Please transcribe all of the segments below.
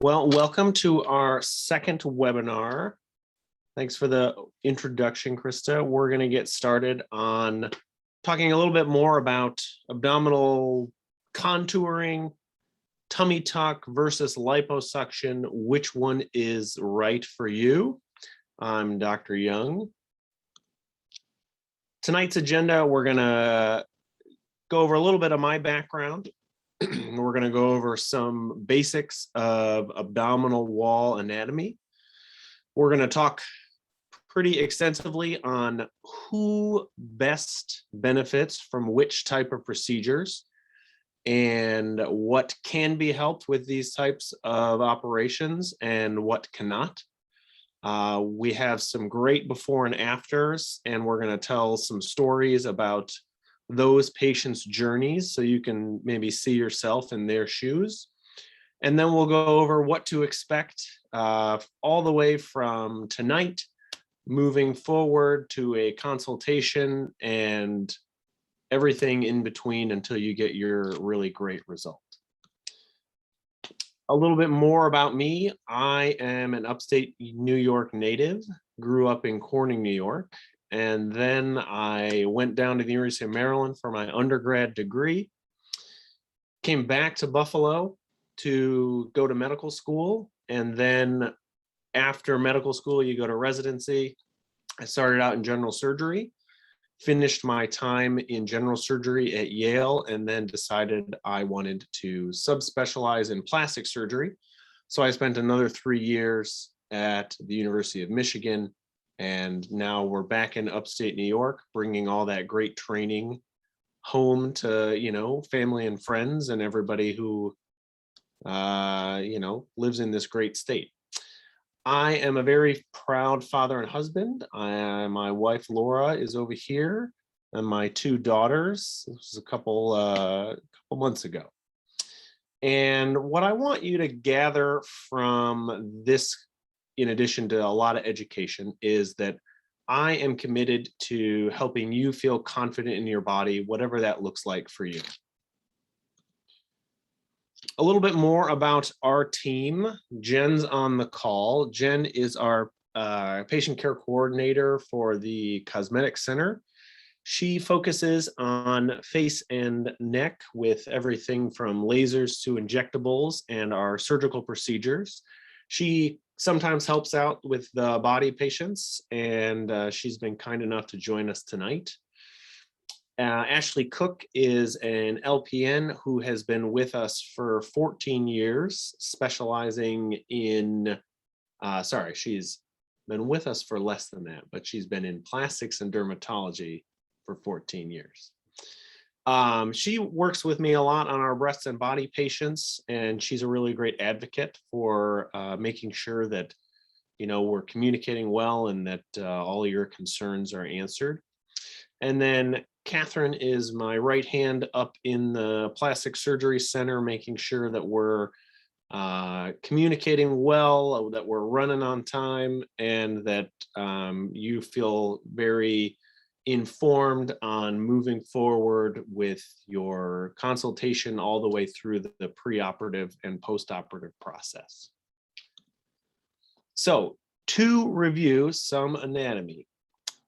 Well, welcome to our second webinar. Thanks for the introduction, Krista. We're going to get started on talking a little bit more about abdominal contouring, tummy tuck versus liposuction. Which one is right for you? I'm Dr. Young. Tonight's agenda, we're going to go over a little bit of my background. We're going to go over some basics of abdominal wall anatomy. We're going to talk pretty extensively on who best benefits from which type of procedures and what can be helped with these types of operations and what cannot. We have some great before and afters, and we're going to tell some stories about those patients' journeys so you can maybe see yourself in their shoes. And then we'll go over what to expect all the way from tonight, moving forward to a consultation and everything in between until you get your really great result. A little bit more about me. I am an upstate New York native, grew up in Corning, New York. And then I went down to the University of Maryland for my undergrad degree, came back to Buffalo to go to medical school. And then after medical school, you go to residency. I started out in general surgery, finished my time in general surgery at Yale, and then decided I wanted to subspecialize in plastic surgery. So I spent another 3 years at the University of Michigan. And now we're back in upstate New York, bringing all that great training home to, family and friends and everybody who, lives in this great state. I am a very proud father and husband. My wife, Laura, is over here, and my 2 daughters. This was a couple months ago. And what I want you to gather from this, in addition to a lot of education, is that I am committed to helping you feel confident in your body, whatever that looks like for you. A little bit more about our team. Jen's on the call. Jen is our patient care coordinator for the Cosmetic Center. She focuses on face and neck with everything from lasers to injectables and our surgical procedures. She sometimes helps out with the body patients, and she's been kind enough to join us tonight. Ashley Cook is an LPN who has been with us for 14 years, specializing in, she's been with us for less than that, but she's been in plastics and dermatology for 14 years. She works with me a lot on our breast and body patients, and she's a really great advocate for making sure that, we're communicating well and that all your concerns are answered. And then Catherine is my right hand up in the plastic surgery center, making sure that we're communicating well, that we're running on time, and that you feel very informed on moving forward with your consultation all the way through the preoperative and postoperative process. So, to review some anatomy.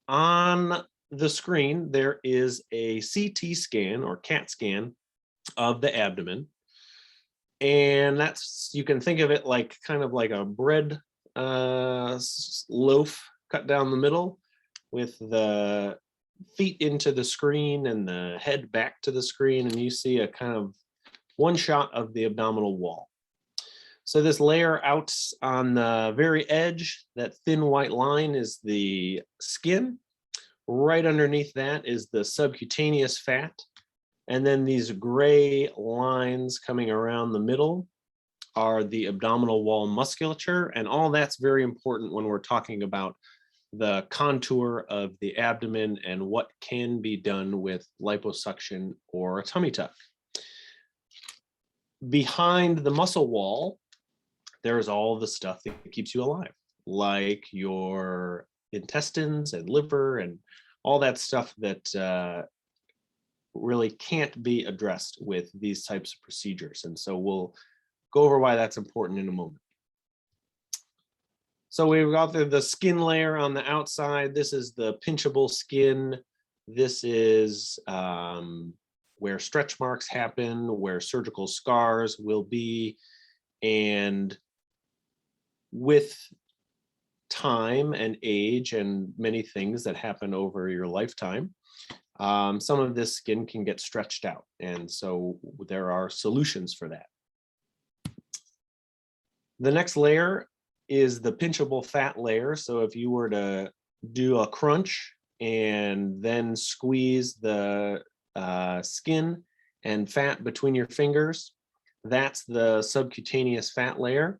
On the screen, there is a CT scan or CAT scan of the abdomen. And you can think of it like kind of like a bread loaf cut down the middle with the feet into the screen and the head back to the screen, and you see a kind of one shot of the abdominal wall. So this layer out on the very edge, that thin white line, is the skin. Right underneath that is the subcutaneous fat. And then these gray lines coming around the middle are the abdominal wall musculature. And all that's very important when we're talking about the contour of the abdomen and what can be done with liposuction or a tummy tuck. Behind the muscle wall, there's all the stuff that keeps you alive, like your intestines and liver and all that stuff that really can't be addressed with these types of procedures. And so we'll go over why that's important in a moment. So we've got the skin layer on the outside. This is the pinchable skin. This is where stretch marks happen, where surgical scars will be. And with time and age and many things that happen over your lifetime, some of this skin can get stretched out. And so there are solutions for that. The next layer is the pinchable fat layer. So if you were to do a crunch and then squeeze the skin and fat between your fingers, that's the subcutaneous fat layer.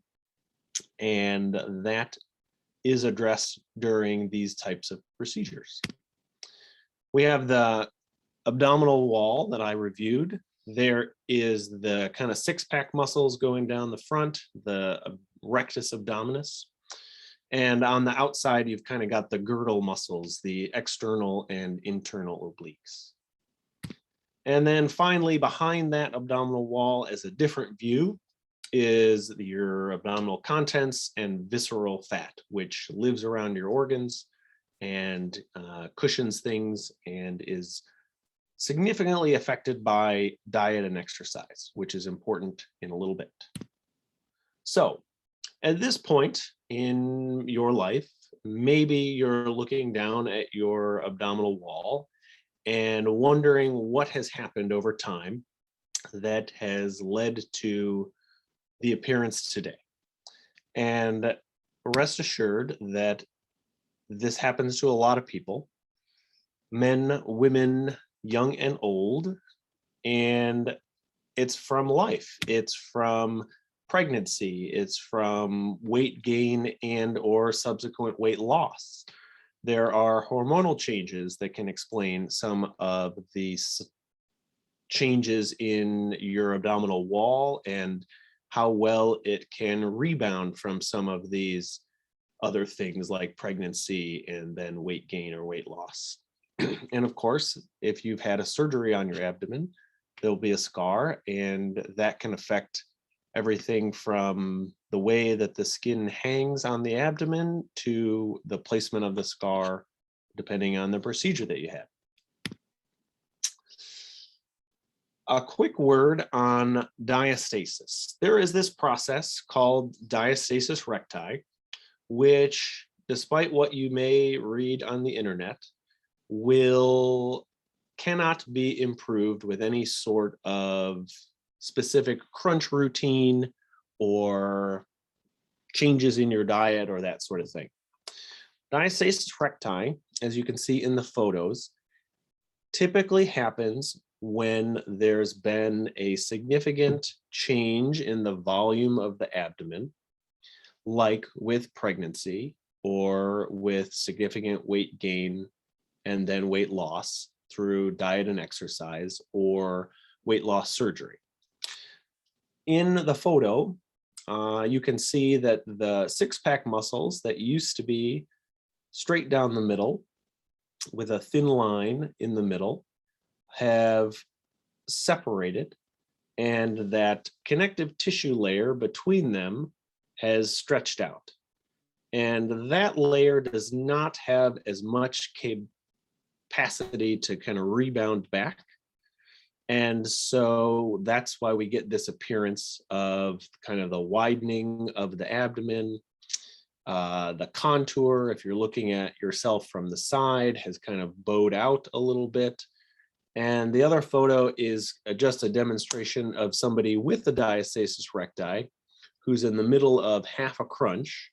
And that is addressed during these types of procedures. We have the abdominal wall that I reviewed. There is the kind of six-pack muscles going down the front, the rectus abdominis. And on the outside, you've kind of got the girdle muscles, the external and internal obliques. And then finally, behind that abdominal wall as a different view is your abdominal contents and visceral fat, which lives around your organs and cushions things and is significantly affected by diet and exercise, which is important in a little bit. So at this point in your life, maybe you're looking down at your abdominal wall and wondering what has happened over time that has led to the appearance today. And rest assured that this happens to a lot of people, men, women, young and old, and it's from life. It's from pregnancy. It's from weight gain and or subsequent weight loss. There are hormonal changes that can explain some of the changes in your abdominal wall and how well it can rebound from some of these other things like pregnancy and then weight gain or weight loss. And of course, if you've had a surgery on your abdomen, there'll be a scar, and that can affect everything from the way that the skin hangs on the abdomen to the placement of the scar, depending on the procedure that you had. A quick word on diastasis. There is this process called diastasis recti, which, despite what you may read on the internet, cannot be improved with any sort of specific crunch routine or changes in your diet or that sort of thing. Diastasis recti, as you can see in the photos, typically happens when there's been a significant change in the volume of the abdomen, like with pregnancy or with significant weight gain and then weight loss through diet and exercise or weight loss surgery. In the photo, you can see that the six-pack muscles that used to be straight down the middle with a thin line in the middle have separated, and that connective tissue layer between them has stretched out. And that layer does not have as much capacity to kind of rebound back. And so that's why we get this appearance of kind of the widening of the abdomen. The contour, if you're looking at yourself from the side, has kind of bowed out a little bit. And the other photo is just a demonstration of somebody with the diastasis recti who's in the middle of half a crunch,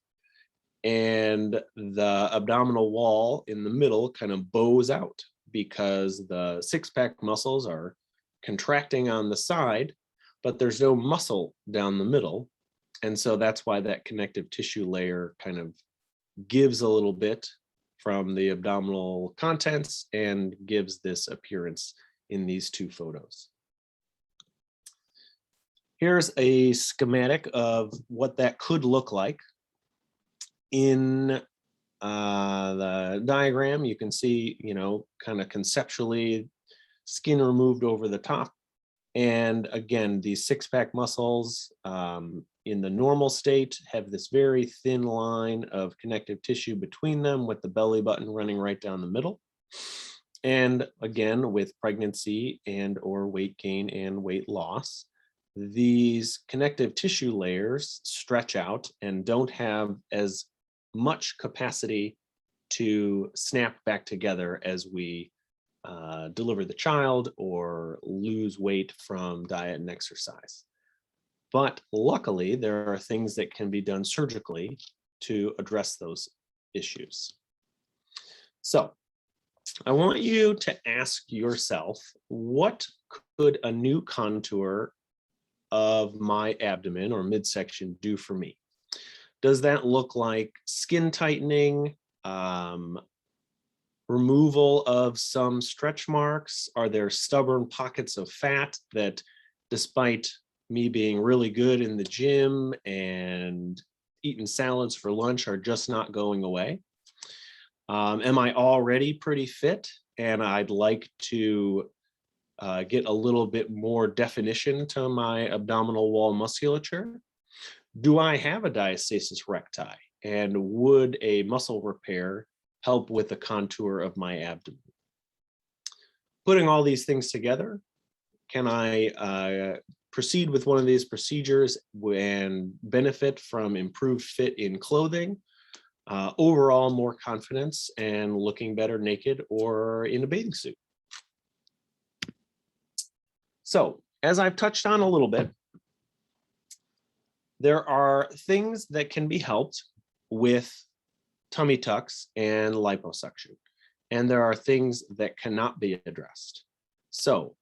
and the abdominal wall in the middle kind of bows out because the six-pack muscles are contracting on the side, but there's no muscle down the middle. And so that's why that connective tissue layer kind of gives a little bit from the abdominal contents and gives this appearance in these two photos. Here's a schematic of what that could look like. In the diagram, you can see, kind of conceptually, skin removed over the top, And again, these six-pack muscles in the normal state have this very thin line of connective tissue between them, with the belly button running right down the middle. And again, with pregnancy and or weight gain and weight loss, these connective tissue layers stretch out and don't have as much capacity to snap back together as we deliver the child or lose weight from diet and exercise. But luckily, there are things that can be done surgically to address those issues. So I want you to ask yourself, what could a new contour of my abdomen or midsection do for me? Does that look like skin tightening, removal of some stretch marks? Are there stubborn pockets of fat that, despite me being really good in the gym and eating salads for lunch, are just not going away? Am I already pretty fit and I'd like to get a little bit more definition to my abdominal wall musculature? Do I have a diastasis recti, and would a muscle repair help with the contour of my abdomen? Putting all these things together, can I proceed with one of these procedures and benefit from improved fit in clothing, overall more confidence, and looking better naked or in a bathing suit? So, as I've touched on a little bit, there are things that can be helped with tummy tucks and liposuction, and there are things that cannot be addressed. So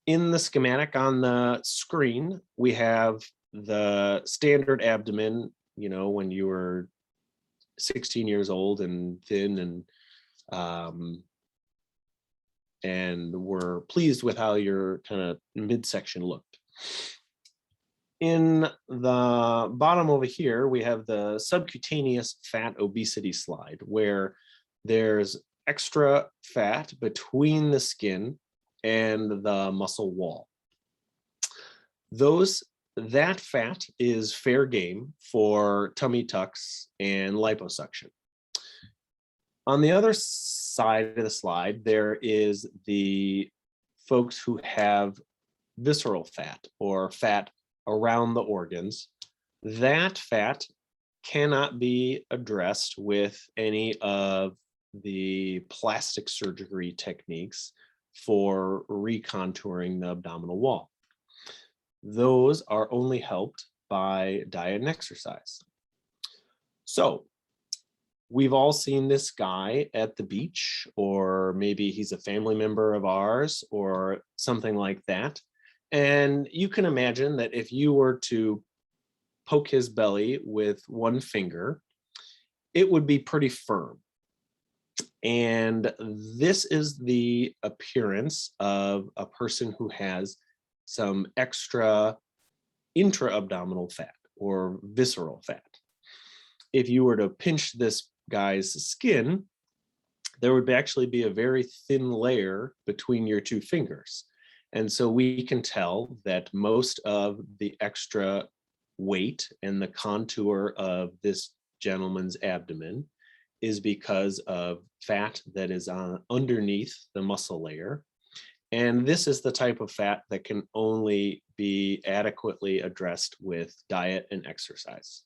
in the schematic on the screen, we have the standard abdomen, you know, when you were 16 years old and thin and were pleased with how your kind of midsection looked. In the bottom over here, we have the subcutaneous fat obesity slide, where there's extra fat between the skin and the muscle wall. That fat is fair game for tummy tucks and liposuction. On the other side of the slide, there is the folks who have visceral fat or fat around the organs. That fat cannot be addressed with any of the plastic surgery techniques for recontouring the abdominal wall. Those are only helped by diet and exercise. So we've all seen this guy at the beach, or maybe he's a family member of ours or something like that. And you can imagine that if you were to poke his belly with one finger, it would be pretty firm. And this is the appearance of a person who has some extra intra-abdominal fat or visceral fat. If you were to pinch this guy's skin, there would actually be a very thin layer between your two fingers. And so we can tell that most of the extra weight and the contour of this gentleman's abdomen is because of fat that is underneath the muscle layer. And this is the type of fat that can only be adequately addressed with diet and exercise.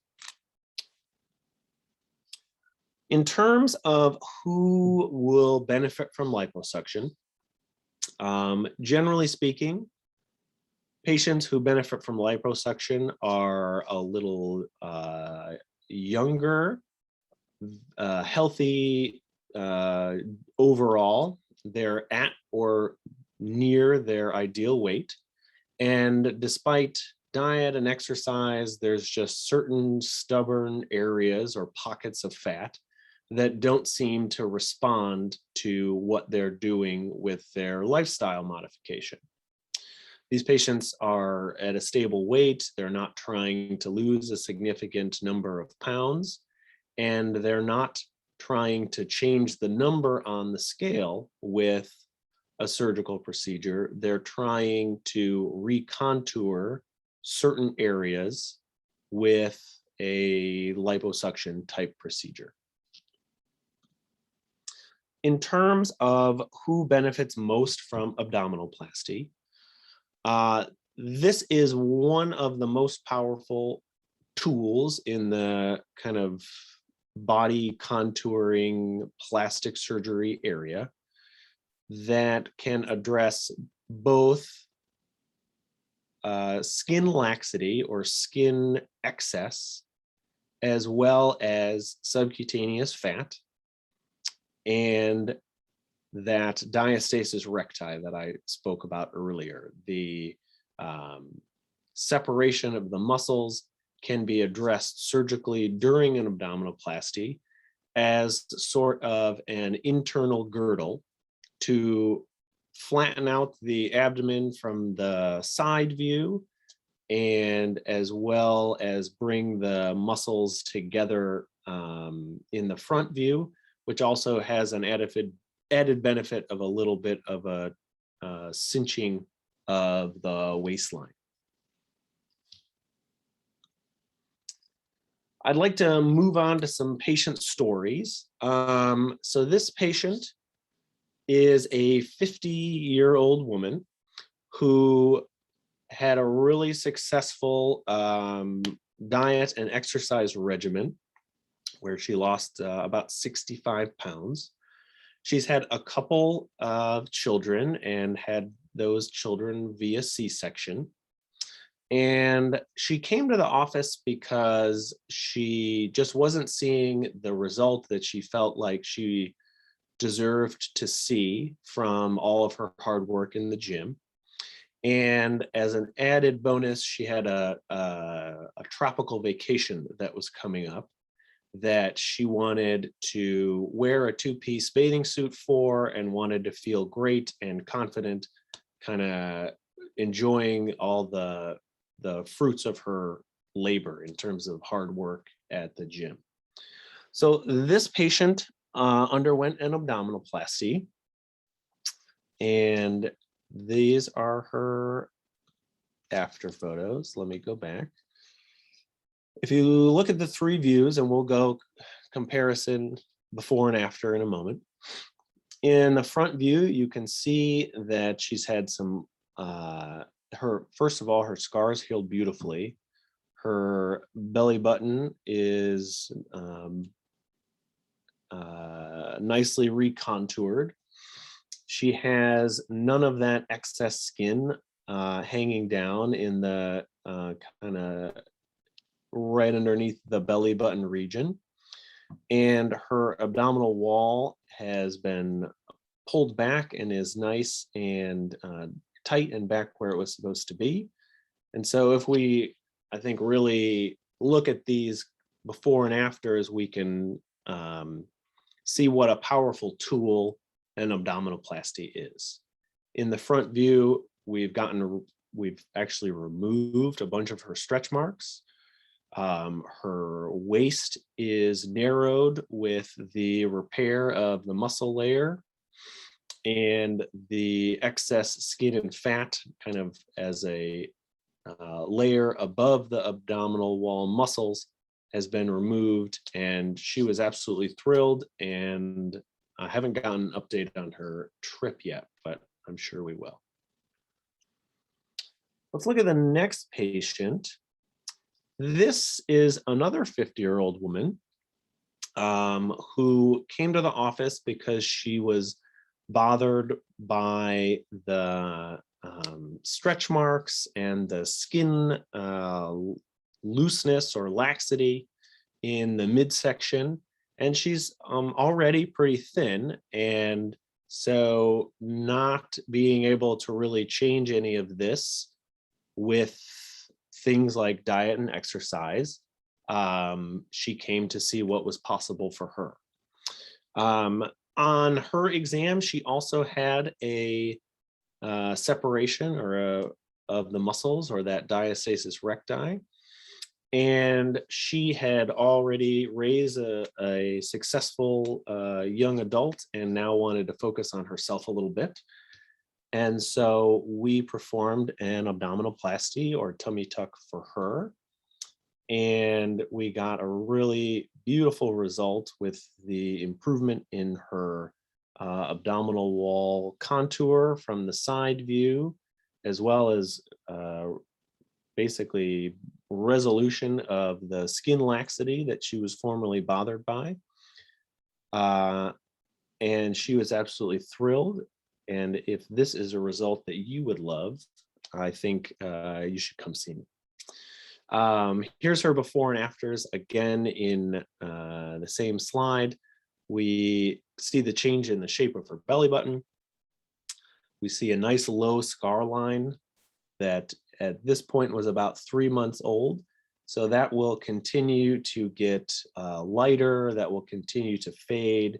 In terms of who will benefit from liposuction, generally speaking, patients who benefit from liposuction are a little younger, healthy overall. They're at or near their ideal weight. And despite diet and exercise, there's just certain stubborn areas or pockets of fat that don't seem to respond to what they're doing with their lifestyle modification. These patients are at a stable weight, they're not trying to lose a significant number of pounds, and they're not trying to change the number on the scale with a surgical procedure. They're trying to recontour certain areas with a liposuction type procedure. In terms of who benefits most from abdominoplasty, this is one of the most powerful tools in the kind of body contouring plastic surgery area that can address both skin laxity or skin excess, as well as subcutaneous fat, and that diastasis recti that I spoke about earlier. The separation of the muscles can be addressed surgically during an abdominoplasty as sort of an internal girdle to flatten out the abdomen from the side view, and as well as bring the muscles together in the front view, which also has an added benefit of a little bit of a cinching of the waistline. I'd like to move on to some patient stories. So this patient is a 50-year-old woman who had a really successful diet and exercise regimen where she lost about 65 pounds. She's had a couple of children and had those children via C-section. And she came to the office because she just wasn't seeing the result that she felt like she deserved to see from all of her hard work in the gym. And as an added bonus, she had a tropical vacation that was coming up that she wanted to wear a two-piece bathing suit for and wanted to feel great and confident, kind of enjoying all the fruits of her labor in terms of hard work at the gym. So this patient underwent an abdominoplasty, and these are her after photos. Let me go back. If you look at the three views, and we'll go comparison before and after in a moment. In the front view, you can see that she's had some, first of all, her scars healed beautifully. Her belly button is nicely recontoured. She has none of that excess skin hanging down in the kind of right underneath the belly button region. And her abdominal wall has been pulled back and is nice and tight and back where it was supposed to be. And so if we, I think, really look at these before and afters, we can see what a powerful tool an abdominoplasty is. In the front view, we've actually removed a bunch of her stretch marks. Her waist is narrowed with the repair of the muscle layer, and the excess skin and fat kind of as a layer above the abdominal wall muscles has been removed, and she was absolutely thrilled. And I haven't gotten an update on her trip yet, but I'm sure we will. Let's look at the next patient. This is another 50-year-old woman who came to the office because she was bothered by the stretch marks and the skin looseness or laxity in the midsection. And she's already pretty thin. And so not being able to really change any of this with things like diet and exercise, she came to see what was possible for her. On her exam, she also had a separation of the muscles, or that diastasis recti. And she had already raised a successful young adult and now wanted to focus on herself a little bit. And so we performed an abdominoplasty or tummy tuck for her. And we got a really beautiful result with the improvement in her abdominal wall contour from the side view, as well as basically resolution of the skin laxity that she was formerly bothered by. And she was absolutely thrilled. And if this is a result that you would love, I think you should come see me. Here's her before and afters again in the same slide. We see the change in the shape of her belly button. We see a nice low scar line that at this point was about 3 months old. So that will continue to get lighter, that will continue to fade.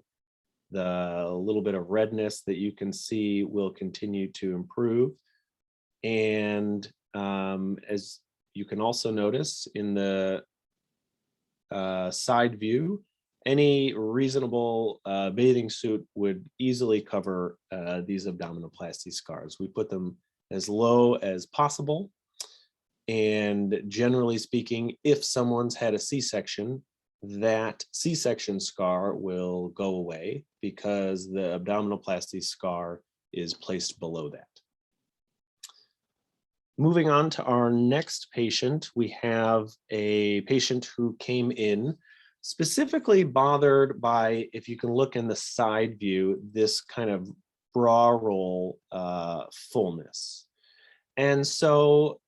The little bit of redness that you can see will continue to improve. And as you can also notice in the side view, any reasonable bathing suit would easily cover these abdominoplasty scars. We put them as low as possible. And generally speaking, if someone's had a C-section, that C-section scar will go away because the abdominoplasty scar is placed below that. Moving on to our next patient, we have a patient who came in specifically bothered by, if you can look in the side view, this kind of bra roll fullness. And so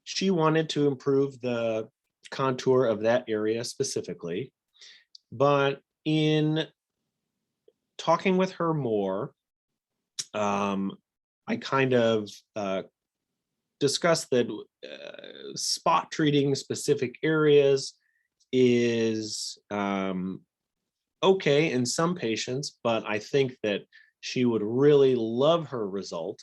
she wanted to improve the contour of that area specifically, but in talking with her more, I kind of discussed that spot treating specific areas is okay in some patients, but I think that she would really love her result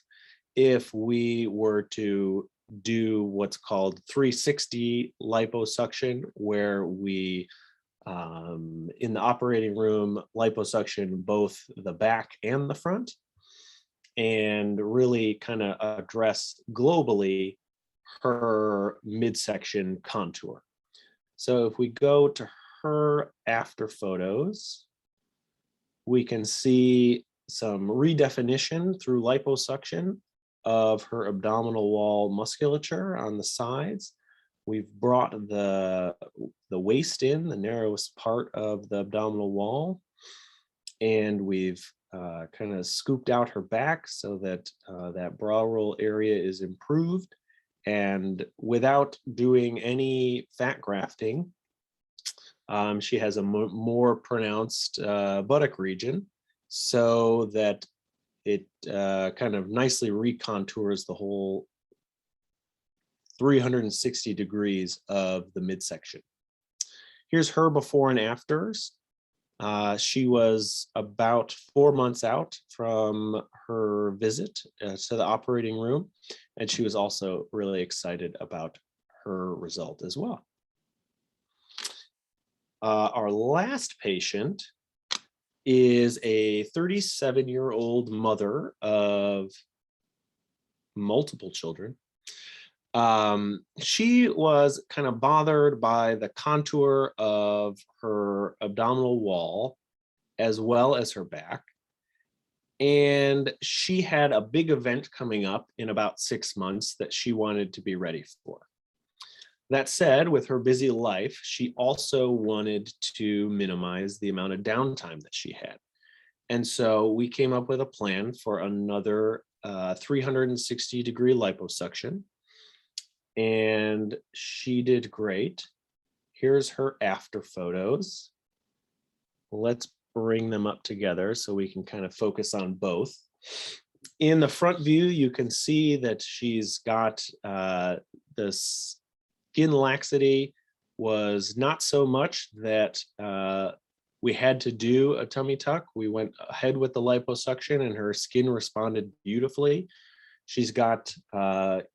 if we were to do what's called 360 liposuction, where we in the operating room liposuction both the back and the front, and really kind of address globally her midsection contour. So if we go to her after photos, we can see some redefinition through liposuction of her abdominal wall musculature on the sides. We've brought the waist in, the narrowest part of the abdominal wall, and we've kind of scooped out her back so that that bra roll area is improved. And without doing any fat grafting, she has a more pronounced buttock region, so that it kind of nicely recontours the whole 360 degrees of the midsection. Here's her before and afters. She was about 4 months out from her visit to the operating room, and she was also really excited about her result as well. Our last patient is a 37-year-old mother of multiple children. She was kind of bothered by the contour of her abdominal wall as well as her back. And she had a big event coming up in about 6 months that she wanted to be ready for. That said, with her busy life, she also wanted to minimize the amount of downtime that she had. And so we came up with a plan for another 360-degree liposuction. And she did great. Here's her after photos. Let's bring them up together so we can kind of focus on both. In the front view, you can see that she's got this skin laxity was not so much that we had to do a tummy tuck. We went ahead with the liposuction and her skin responded beautifully. She's got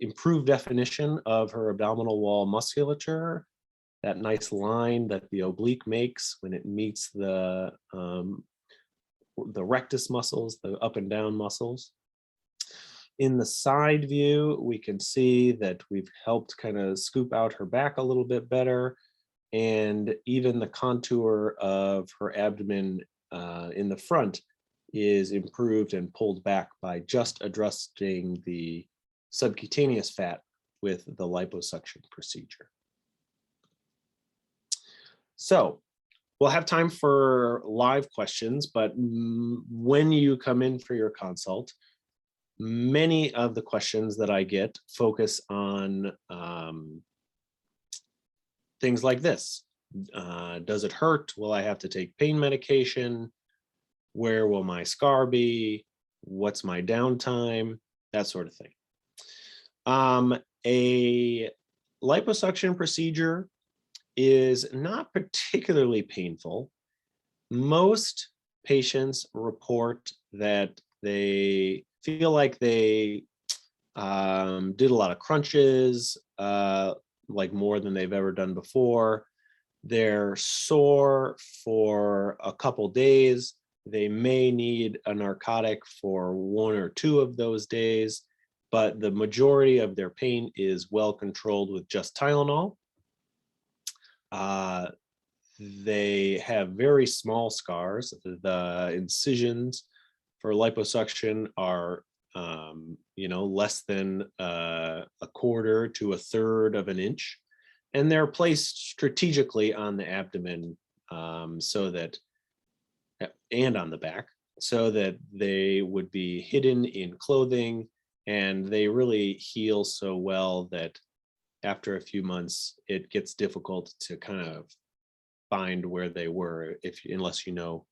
improved definition of her abdominal wall musculature, that nice line that the oblique makes when it meets the rectus muscles, the up and down muscles. In the side view, we can see that we've helped kind of scoop out her back a little bit better, and even the contour of her abdomen in the front is improved and pulled back by just addressing the subcutaneous fat with the liposuction procedure. So we'll have time for live questions, but when you come in for your consult, many of the questions that I get focus on things like this. Does it hurt? Will I have to take pain medication? Where will my scar be? What's my downtime? That sort of thing. A liposuction procedure is not particularly painful. Most patients report that they feel like they did a lot of crunches, like more than they've ever done before. They're sore for a couple days. They may need a narcotic for 1 or 2 of those days, but the majority of their pain is well controlled with just Tylenol. They have very small scars. The incisions for liposuction are, less than a quarter to a third of an inch, and they're placed strategically on the abdomen, and on the back, so that they would be hidden in clothing, and they really heal so well that after a few months, it gets difficult to kind of find where they were unless you know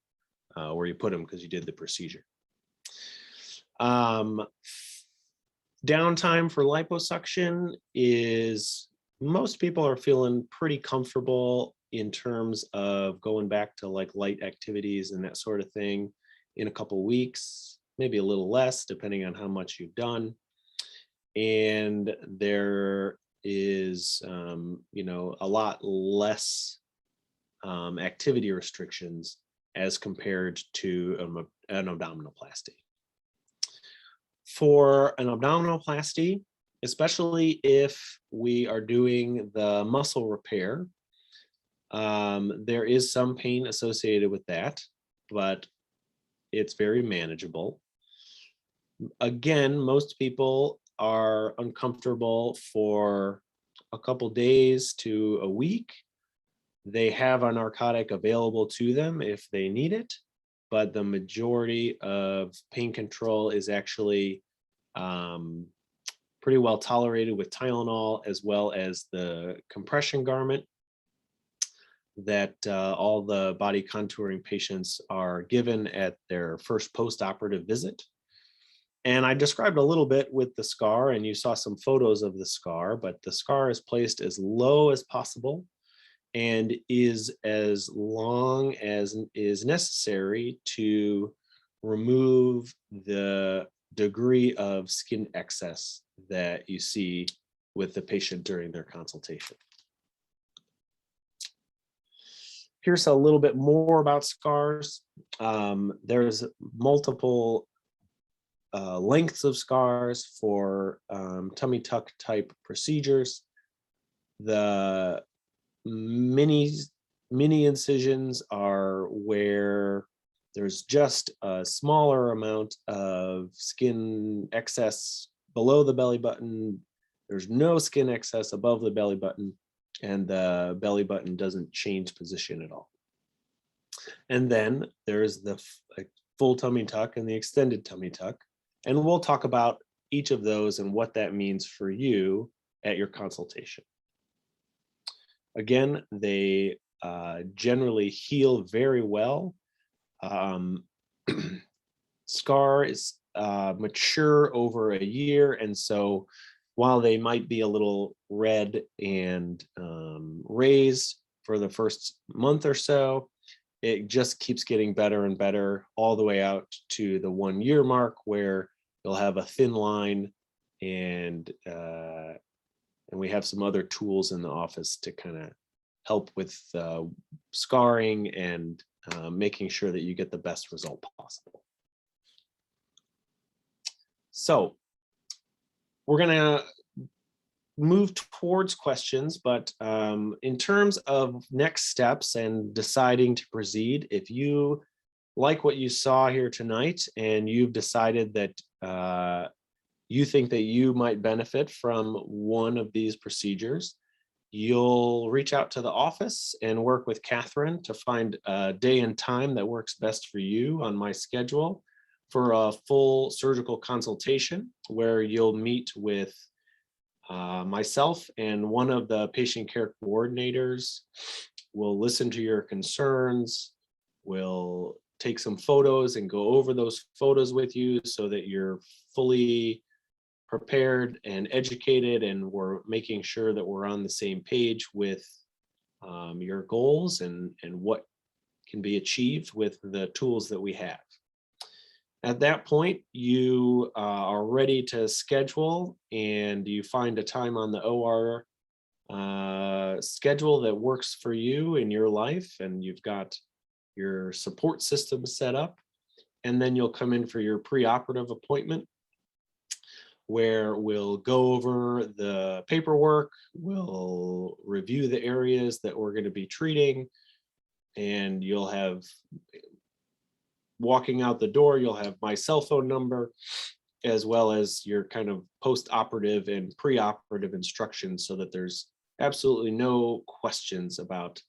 where you put them because you did the procedure. Downtime for liposuction is, most people are feeling pretty comfortable in terms of going back to like light activities and that sort of thing in a couple weeks, maybe a little less depending on how much you've done. And there is, a lot less activity restrictions as compared to an abdominoplasty. For an abdominoplasty, especially if we are doing the muscle repair, there is some pain associated with that, but it's very manageable. Again, most people are uncomfortable for a couple days to a week. They have a narcotic available to them if they need it, but the majority of pain control is actually pretty well tolerated with Tylenol, as well as the compression garment that all the body contouring patients are given at their first post-operative visit. And I described a little bit with the scar, and you saw some photos of the scar, but the scar is placed as low as possible and is as long as is necessary to remove the degree of skin excess that you see with the patient during their consultation. Here's a little bit more about scars. There's multiple lengths of scars for tummy tuck type procedures. The mini incisions are where there's just a smaller amount of skin excess below the belly button. There's no skin excess above the belly button, and the belly button doesn't change position at all. And then there's the full tummy tuck and the extended tummy tuck. And we'll talk about each of those and what that means for you at your consultation. Again, they generally heal very well. Scars mature over a year, and so while they might be a little red and raised for the first month or so, it just keeps getting better and better all the way out to the 1 year mark, where you'll have a thin line, and we have some other tools in the office to kind of help with scarring and making sure that you get the best result possible. So we're gonna move towards questions, but in terms of next steps and deciding to proceed, if you like what you saw here tonight and you've decided that you think that you might benefit from one of these procedures, you'll reach out to the office and work with Catherine to find a day and time that works best for you on my schedule for a full surgical consultation where you'll meet with myself and one of the patient care coordinators. Will listen to your concerns, will take some photos and go over those photos with you so that you're fully prepared and educated, and we're making sure that we're on the same page with your goals and what can be achieved with the tools that we have. At that point, you are ready to schedule, and you find a time on the OR schedule that works for you in your life, and you've got your support system set up. And then you'll come in for your preoperative appointment, where we'll go over the paperwork, we'll review the areas that we're going to be treating, and you'll have, walking out the door, you'll have my cell phone number, as well as your kind of post-operative and preoperative instructions, so that there's absolutely no questions about,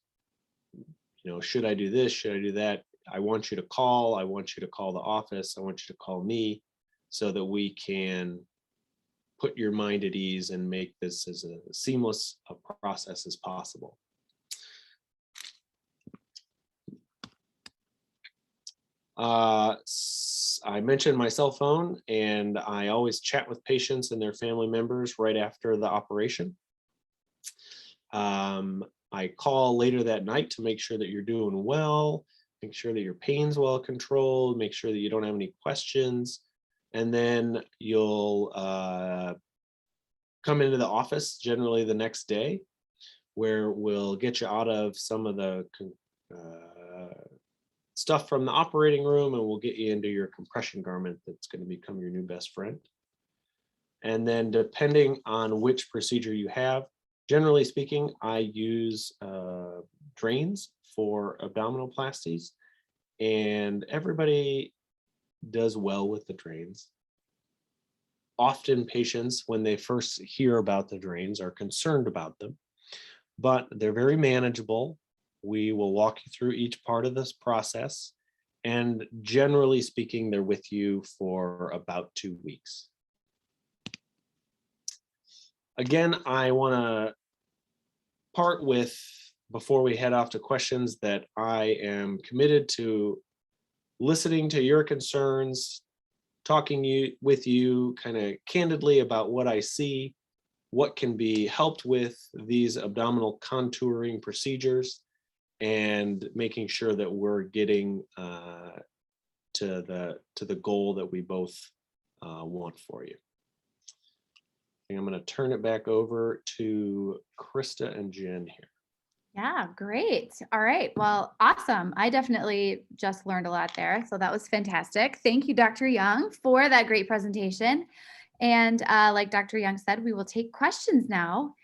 should I do this? Should I do that? I want you to call. I want you to call the office. I want you to call me so that we can put your mind at ease and make this as a seamless a process as possible. I mentioned my cell phone, and I always chat with patients and their family members right after the operation. I call later that night to make sure that you're doing well, make sure that your pain's well controlled, make sure that you don't have any questions. And then you'll come into the office generally the next day, where we'll get you out of some of the stuff from the operating room, and we'll get you into your compression garment that's going to become your new best friend. And then depending on which procedure you have, generally speaking, I use drains for abdominoplasties, and everybody does well with the drains. Often patients, when they first hear about the drains, are concerned about them, but they're very manageable. We will walk you through each part of this process, and generally speaking, they're with you for about 2 weeks. Again, I want to part with, before we head off to questions, that I am committed to listening to your concerns, talking with you kind of candidly about what I see, what can be helped with these abdominal contouring procedures, and making sure that we're getting to the goal that we both want for you. I'm going to turn it back over to Krista and Jen here. Yeah, great. All right. Well, awesome. I definitely just learned a lot there. So that was fantastic. Thank you, Dr. Young, for that great presentation. And like Dr. Young said, we will take questions now.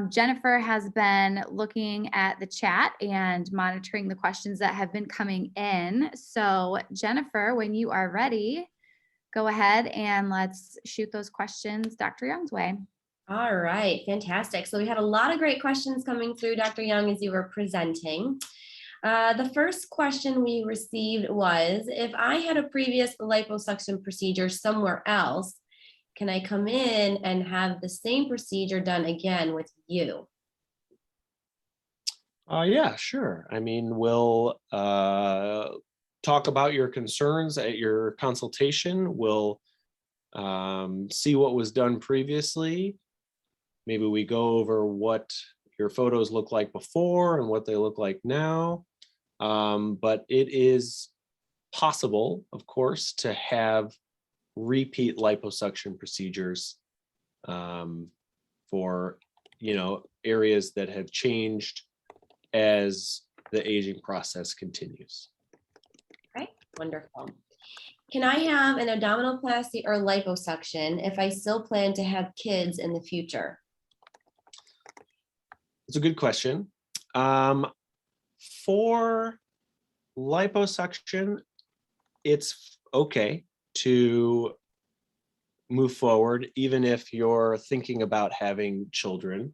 Jennifer has been looking at the chat and monitoring the questions that have been coming in. So Jennifer, when you are ready, go ahead and let's shoot those questions Dr. Young's way. All right, fantastic. So we had a lot of great questions coming through, Dr. Young, as you were presenting. The first question we received was, if I had a previous liposuction procedure somewhere else, can I come in and have the same procedure done again with you? Yeah, sure. I mean, we'll talk about your concerns at your consultation. We'll see what was done previously. Maybe we go over what your photos look like before and what they look like now. But it is possible, of course, to have repeat liposuction procedures for, areas that have changed as the aging process continues. Okay, wonderful. Can I have an abdominoplasty or liposuction if I still plan to have kids in the future? It's a good question. For liposuction, it's okay to move forward, even if you're thinking about having children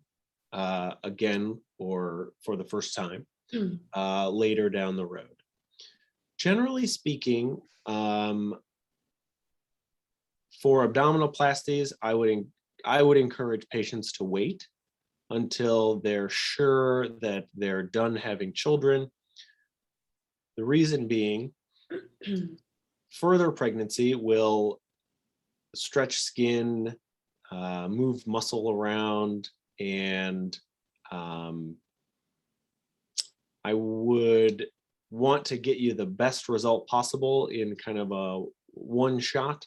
again or for the first time later down the road. Generally speaking, for abdominoplasties, I would encourage patients to wait until they're sure that they're done having children. The reason being, further pregnancy will stretch skin, move muscle around, and I would want to get you the best result possible in kind of a one-shot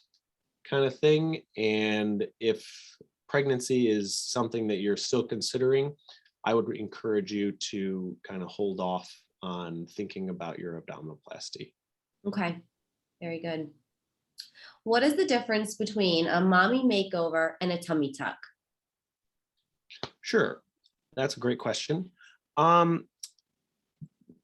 kind of thing. And if pregnancy is something that you're still considering, I would encourage you to kind of hold off on thinking about your abdominoplasty. Okay, very good. What is the difference between a mommy makeover and a tummy tuck? Sure, that's a great question.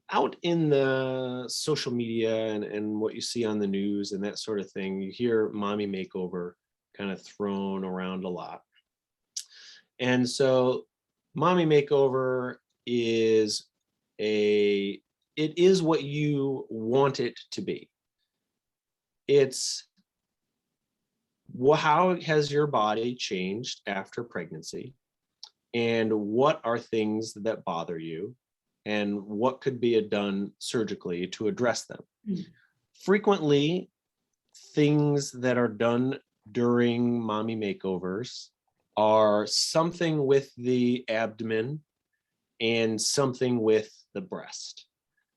Out in the social media and what you see on the news and that sort of thing, you hear mommy makeover kind of thrown around a lot. And so mommy makeover is it is what you want it to be. It's how has your body changed after pregnancy, and what are things that bother you, and what could be done surgically to address them. Frequently, things that are done during mommy makeovers are something with the abdomen and something with the breast.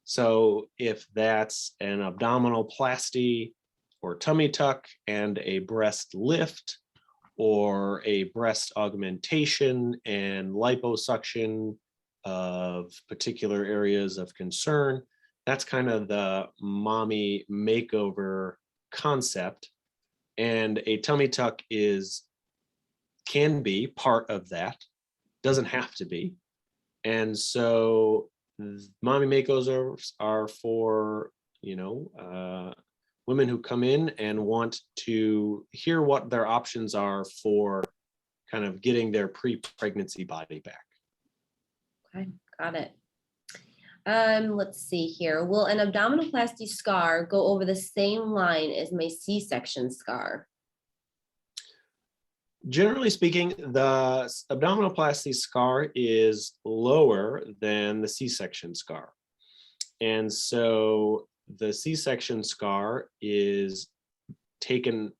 So if that's an abdominoplasty or tummy tuck and a breast lift, or a breast augmentation and liposuction of particular areas of concern, that's kind of the mommy makeover concept. And a tummy tuck can be part of that, doesn't have to be. And so mommy makeovers are for, women who come in and want to hear what their options are for kind of getting their pre-pregnancy body back. Okay, got it. Let's see here. Will an abdominoplasty scar go over the same line as my C-section scar? Generally speaking, the abdominoplasty scar is lower than the C-section scar. And so the C-section scar is taken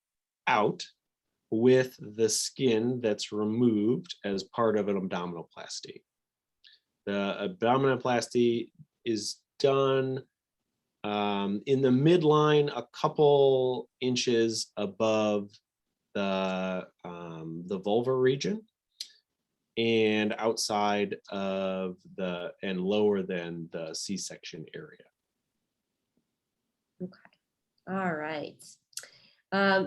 out with the skin that's removed as part of an abdominoplasty. The abdominoplasty is done in the midline, a couple inches above the vulvar region, and outside of and lower than the C-section area. Okay, all right.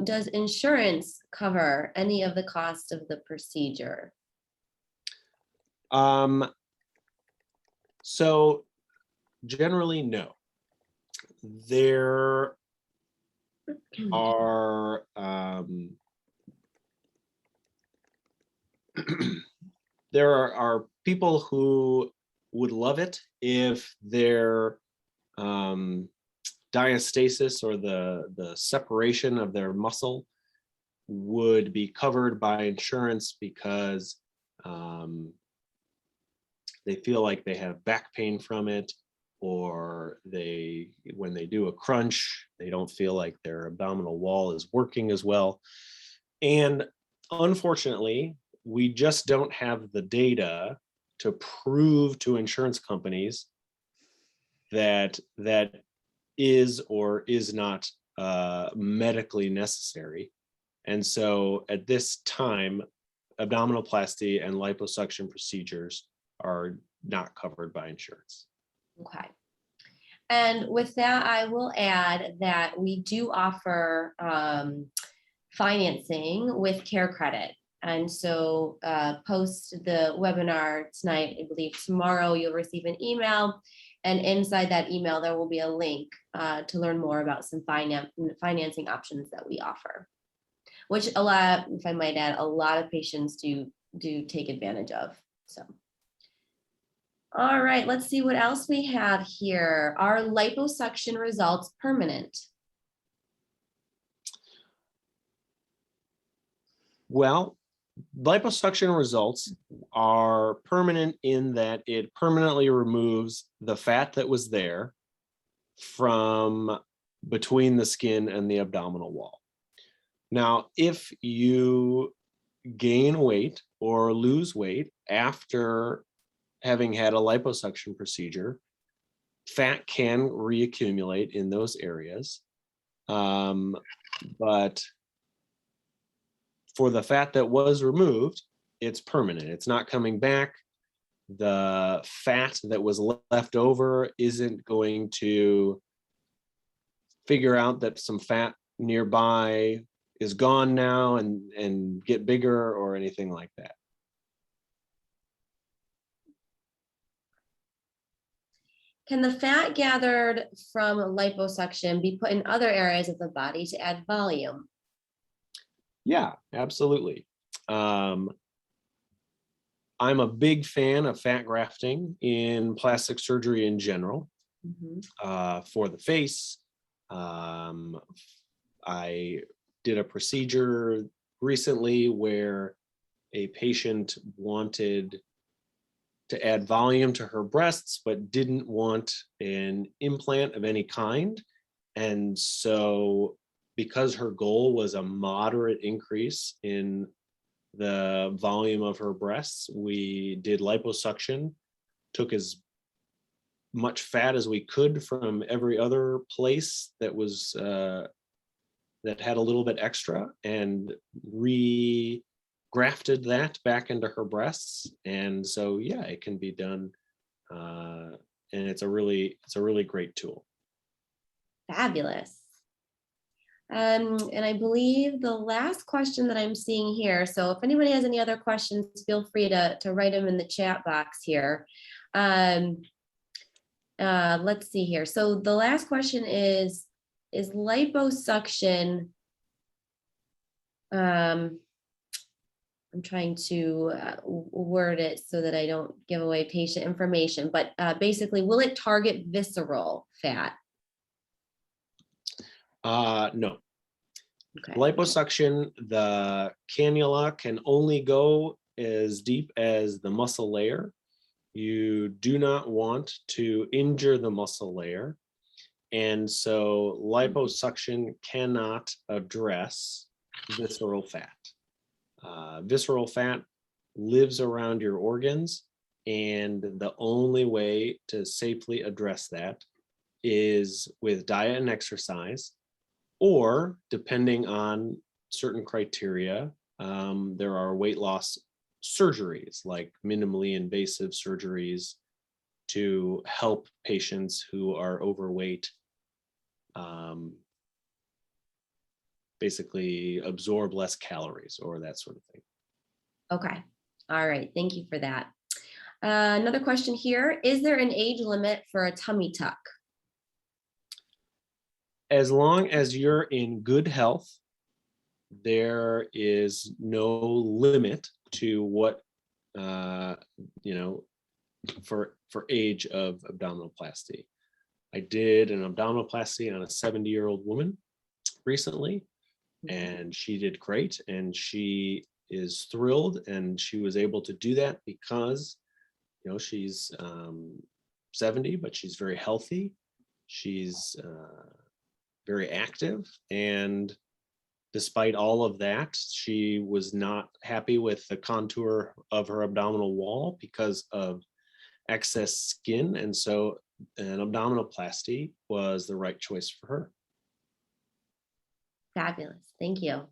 Does insurance cover any of the cost of the procedure? So generally, no. There are there are people who would love it if their diastasis, or the separation of their muscle, would be covered by insurance because they feel like they have back pain from it, or when they do a crunch, they don't feel like their abdominal wall is working as well. And unfortunately, we just don't have the data to prove to insurance companies that is or is not medically necessary. And so at this time, abdominoplasty and liposuction procedures are not covered by insurance. Okay. And with that, I will add that we do offer financing with Care Credit. And so post the webinar tonight, I believe tomorrow, you'll receive an email. And inside that email, there will be a link to learn more about some financing options that we offer, which a lot, if I might add, a lot of patients do take advantage of. So. All right, let's see what else we have here. Are liposuction results permanent? Well, liposuction results are permanent in that it permanently removes the fat that was there from between the skin and the abdominal wall. Now, if you gain weight or lose weight after having had a liposuction procedure, fat can reaccumulate in those areas. But for the fat that was removed, it's permanent. It's not coming back. The fat that was left over isn't going to figure out that some fat nearby is gone now and get bigger or anything like that. Can the fat gathered from liposuction be put in other areas of the body to add volume? Yeah, absolutely. I'm a big fan of fat grafting in plastic surgery in general. For the face. I did a procedure recently where a patient wanted to add volume to her breasts, but didn't want an implant of any kind. And so because her goal was a moderate increase in the volume of her breasts, we did liposuction, took as much fat as we could from every other place that was that had a little bit extra, and grafted that back into her breasts. And so yeah, it can be done, and it's a really great tool. Fabulous. And I believe the last question that I'm seeing here, so if anybody has any other questions, feel free to write them in the chat box here. Let's see here. So the last question is liposuction, I'm trying to word it so that I don't give away patient information, but basically, will it target visceral fat? No. Okay. Liposuction, the cannula can only go as deep as the muscle layer. You do not want to injure the muscle layer. And so liposuction cannot address visceral fat. Visceral fat lives around your organs, and the only way to safely address that is with diet and exercise, or depending on certain criteria, there are weight loss surgeries, like minimally invasive surgeries to help patients who are overweight basically absorb less calories or that sort of thing. Okay. All right. Thank you for that. Another question here. Is there an age limit for a tummy tuck? As long as you're in good health, there is no limit to what, for age of abdominoplasty. I did an abdominoplasty on a 70-year-old woman recently, and she did great, and she is thrilled, and she was able to do that because, she's 70, but she's very healthy. She's very active, and despite all of that, she was not happy with the contour of her abdominal wall because of excess skin, and so an abdominoplasty was the right choice for her. Fabulous. Thank you.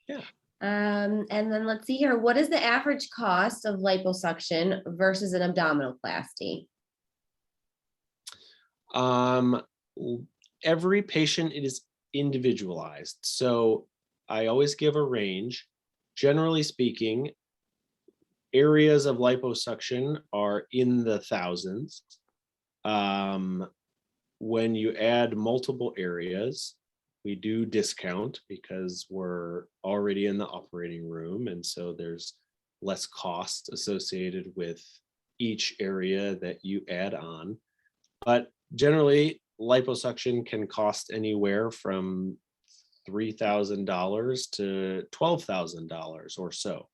Yeah. And then let's see here. What is the average cost of liposuction versus an abdominoplasty? Every patient is individualized. So I always give a range. Generally speaking, areas of liposuction are in the thousands. When you add multiple areas, we do discount because we're already in the operating room. And so there's less cost associated with each area that you add on. But generally, liposuction can cost anywhere from $3,000 to $12,000 or so,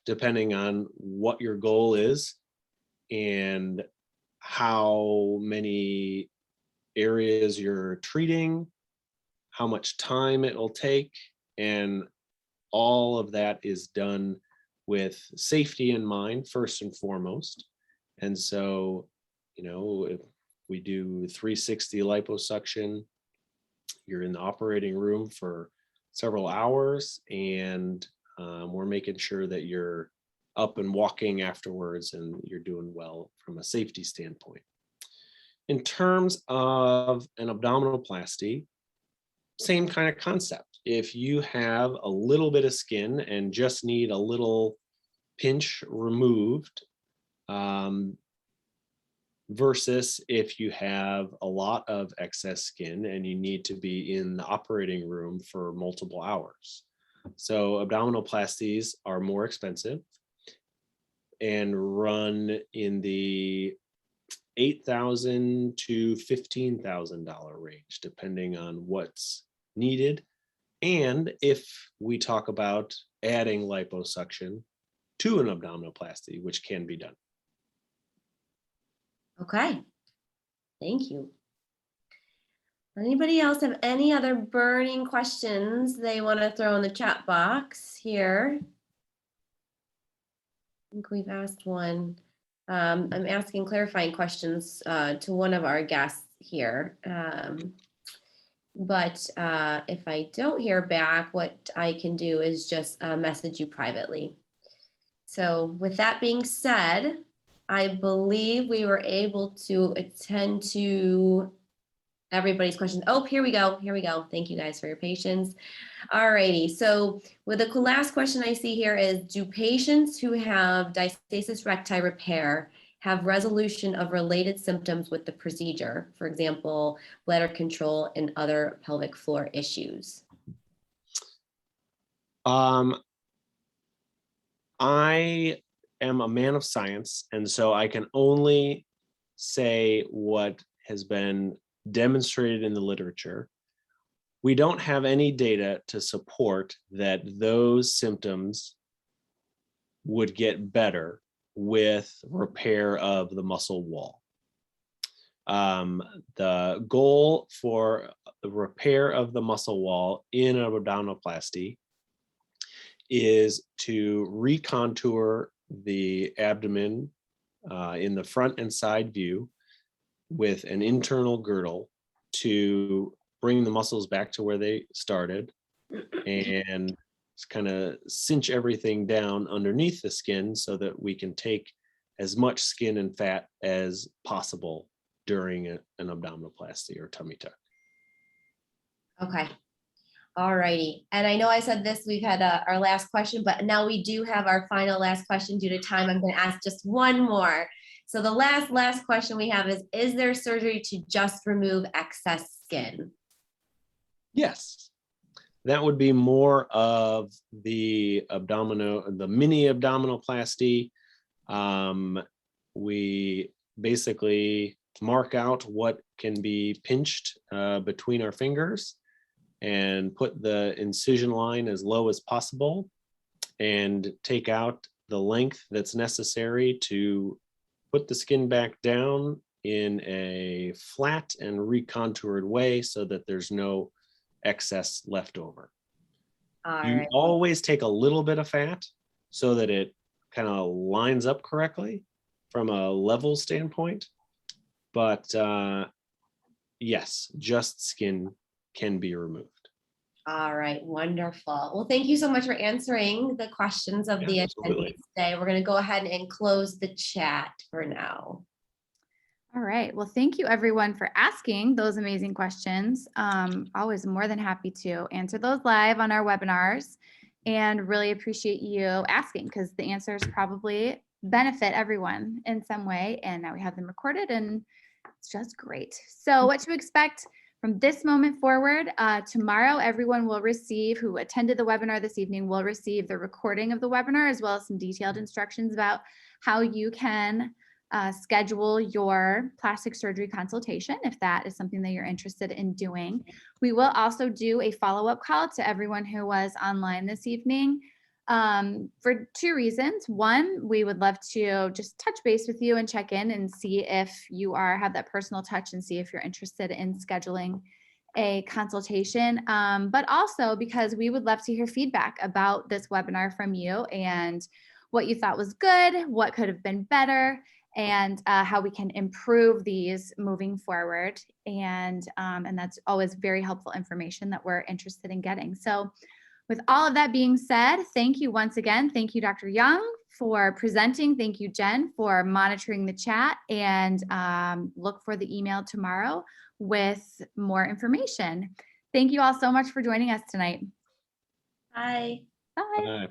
depending on what your goal is and how many areas you're treating, how much time it will take, and all of that is done with safety in mind first and foremost. And so, if we do 360 liposuction, you're in the operating room for several hours, and we're making sure that you're up and walking afterwards and you're doing well from a safety standpoint. In terms of an abdominoplasty, same kind of concept. If you have a little bit of skin and just need a little pinch removed, versus if you have a lot of excess skin and you need to be in the operating room for multiple hours. So abdominoplasties are more expensive and run in the $8,000 to $15,000 range, depending on what's needed. And if we talk about adding liposuction to an abdominoplasty, which can be done. Okay, thank you. Anybody else have any other burning questions they want to throw in the chat box here? I think we've asked one. I'm asking clarifying questions to one of our guests here. But if I don't hear back, what I can do is just message you privately. So with that being said, I believe we were able to attend to everybody's questions. Oh, here we go. Here we go. Thank you guys for your patience. All righty. So with the last question I see here is, do patients who have diastasis recti repair have resolution of related symptoms with the procedure? For example, bladder control and other pelvic floor issues. I am a man of science, and so I can only say what has been demonstrated in the literature. We don't have any data to support that those symptoms would get better with repair of the muscle wall. The goal for the repair of the muscle wall in an abdominoplasty is to recontour the abdomen in the front and side view with an internal girdle to bring the muscles back to where they started and kind of cinch everything down underneath the skin so that we can take as much skin and fat as possible during an abdominoplasty or tummy tuck. Okay. All righty. And I know I said this, we've had our last question, but now we do have our final last question due to time. I'm going to ask just one more. So the last question we have is there surgery to just remove excess skin? Yes. That would be more of the mini abdominoplasty. We basically mark out what can be pinched between our fingers and put the incision line as low as possible and take out the length that's necessary to put the skin back down in a flat and recontoured way so that there's no excess left over. You always take a little bit of fat so that it kind of lines up correctly from a level standpoint. But yes, just skin can be removed. All right, wonderful. Well, thank you so much for answering the questions of the attendees today. We're going to go ahead and close the chat for now. All right. Well, thank you everyone for asking those amazing questions. Always more than happy to answer those live on our webinars, and really appreciate you asking, because the answers probably benefit everyone in some way. And now we have them recorded, and it's just great. So what to expect from this moment forward, tomorrow, everyone will receive, who attended the webinar this evening, will receive the recording of the webinar, as well as some detailed instructions about how you can schedule your plastic surgery consultation, if that is something that you're interested in doing. We will also do a follow-up call to everyone who was online this evening, for two reasons. One, we would love to just touch base with you and check in and see if you have that personal touch, and see if you're interested in scheduling a consultation. But also because we would love to hear feedback about this webinar from you, and what you thought was good, what could have been better, and how we can improve these moving forward. And that's always very helpful information that we're interested in getting. So with all of that being said, thank you once again. Thank you, Dr. Young, for presenting. Thank you, Jen, for monitoring the chat, and look for the email tomorrow with more information. Thank you all so much for joining us tonight. Bye. Bye. Bye.